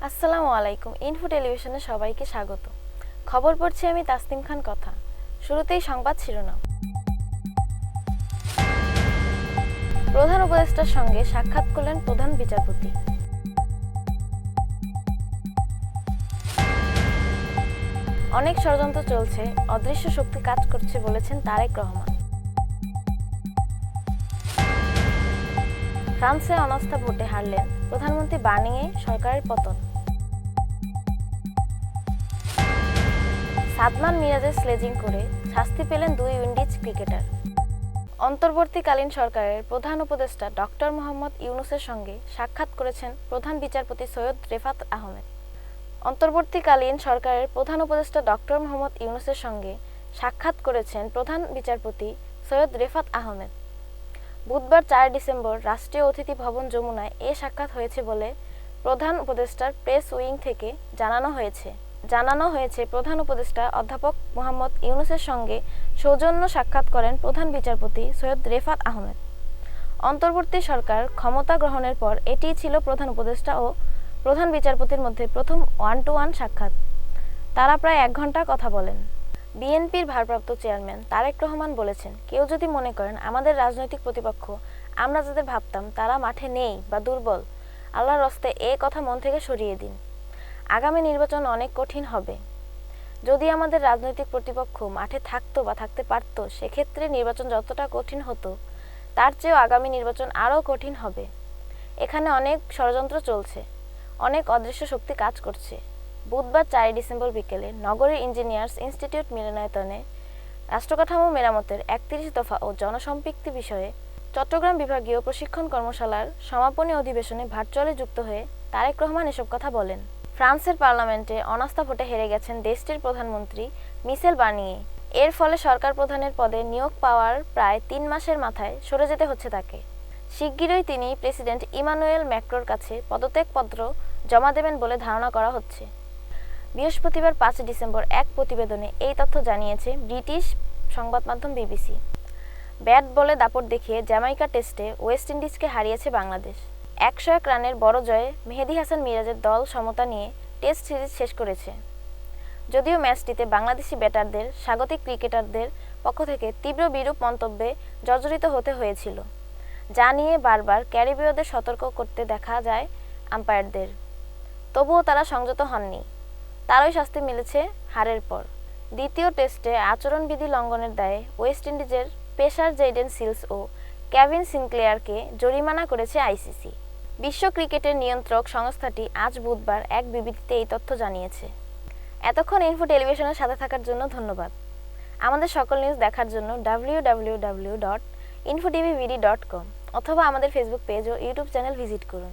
আসসালামু আলাইকুম। ইনফো টেলিভিশনে সবাইকে স্বাগত। খবর পড়ছি আমি তাসনিম খান। কথা শুরুতেই সংবাদ শিরোনাম। প্রধান উপদেষ্টার সঙ্গে সাক্ষাৎ করলেন প্রধান বিচারপতি। অনেক ষড়যন্ত্র চলছে, অদৃশ্য শক্তি কাজ করছে বলেছেন তারেক রহমান। ফ্রান্সে অনাস্থা ভোটে হারলেন প্রধানমন্ত্রী, বার্নিংয়ে সরকারের পতন। সাদমান মিরাজের স্লেজিং করে শাস্তি পেলেন দুই উইন্ডিজ ক্রিকেটার। অন্তর্বর্তীকালীন সরকারের প্রধান উপদেষ্টা ডক্টর মোহাম্মদ ইউনূসের সঙ্গে সাক্ষাৎ করেছেন প্রধান বিচারপতি সৈয়দ রেফাত আহমেদ। অন্তর্বর্তীকালীন সরকারের প্রধান উপদেষ্টা ডক্টর মোহাম্মদ ইউনূসের সঙ্গে সাক্ষাৎ করেছেন প্রধান বিচারপতি সৈয়দ রেফাত আহমেদ। বুধবার 4 ডিসেম্বর রাষ্ট্রীয় অতিথি ভবন যমুনায় এ সাক্ষাৎ হয়েছে বলে প্রধান উপদেষ্টার প্রেস উইং থেকে জানানো হয়েছে প্রধান উপদেষ্টা অধ্যাপক মোহাম্মদ ইউনূসের সঙ্গে সৌজন্য সাক্ষাৎ করেন প্রধান বিচারপতি সৈয়দ রেফাত আহমেদ। অন্তর্বর্তী সরকার ক্ষমতা গ্রহণের পর এটিই ছিল প্রধান উপদেষ্টা ও প্রধান বিচারপতির মধ্যে প্রথম ওয়ান-টু-ওয়ান সাক্ষাৎ। তারা প্রায় 1 ঘণ্টা কথা বলেন। বিএনপির ভারপ্রাপ্ত চেয়ারম্যান তারেক রহমান বলেছেন, কেউ যদি মনে করেন আমাদের রাজনৈতিক প্রতিপক্ষ আমরা যাদের ভাবতাম তারা মাঠে নেই বা দুর্বল, আল্লাহর হস্তে এ কথা মন থেকে সরিয়ে দিন। আগামী নির্বাচন অনেক কঠিন হবে। যদি আমাদের রাজনৈতিক প্রতিপক্ষ মাঠে থাকতো বা থাকতে পারত, সেক্ষেত্রে নির্বাচন যতটা কঠিন হতো তার চেয়েও আগামী নির্বাচন আরও কঠিন হবে। এখানে অনেক ষড়যন্ত্র চলছে, অনেক অদৃশ্য শক্তি কাজ করছে। বুধবার 4 ডিসেম্বর বিকেলে নগরীর ইঞ্জিনিয়ার্স ইনস্টিটিউট মিলনায়তনে রাষ্ট্রকাঠামো মেরামতের 31 দফা ও জনসম্পৃক্তি বিষয়ে চট্টগ্রাম বিভাগীয় প্রশিক্ষণ কর্মশালার সমাপনী অধিবেশনে ভার্চুয়ালি যুক্ত হয়ে তারেক রহমান এসব কথা বলেন। ফ্রান্সের পার্লামেন্টে অনাস্থা ভোটে হেরে গেছেন দেশটির প্রধানমন্ত্রী মিশেল বার্নিয়ে। এর ফলে সরকার প্রধানের পদে নিয়োগ পাওয়ার প্রায় 3 মাসের মাথায় সরে যেতে হচ্ছে তাকে। শিগগিরই তিনি প্রেসিডেন্ট ইমানুয়েল ম্যাক্রোর কাছে পদত্যাগপত্র জমা দেবেন বলে ধারণা করা হচ্ছে। বৃহস্পতিবার 5 ডিসেম্বর এক প্রতিবেদনে এই তথ্য জানিয়েছে ব্রিটিশ সংবাদ মাধ্যম বিবিসি। ব্যাট বলে দাপট দেখিয়ে জ্যামাইকা টেস্টে ওয়েস্ট ইন্ডিজকে হারিয়েছে বাংলাদেশ। 101 রানের বড় জয়ে মেহেদী হাসান মিরাজের দল সমতা নিয়ে টেস্ট সিরিজ শেষ করেছে। যদিও ম্যাচটিতে বাংলাদেশি ব্যাটারদের স্বাগতিক ক্রিকেটারদের পক্ষ থেকে তীব্র বিরূপ মন্তব্যে জর্জরিত হতে হয়েছিল, যা নিয়ে বারবার ক্যারিবীয়দের সতর্ক করতে দেখা যায় আম্পায়ারদের। তবুও তারা সংযত হননি। তারই শাস্তি মিলেছে হারের পর। দ্বিতীয় টেস্টে আচরণবিধি লঙ্ঘনের দায়ে ওয়েস্ট ইন্ডিজের পেসার জেইডেন সিলস ও কেভিন সিনক্লেয়ারকে জরিমানা করেছে আইসিসি। বিশ্ব ক্রিকেটের নিয়ন্ত্রক সংস্থাটি আজ বুধবার এক বিবৃতিতে এই তথ্য জানিয়েছে। এতক্ষণ ইনফো টেলিভিশনের সাথে থাকার জন্য ধন্যবাদ। আমাদের সকল নিউজ দেখার জন্য www.infotvbd.com অথবা আমাদের ফেসবুক পেজ ও ইউটিউব চ্যানেল ভিজিট করুন।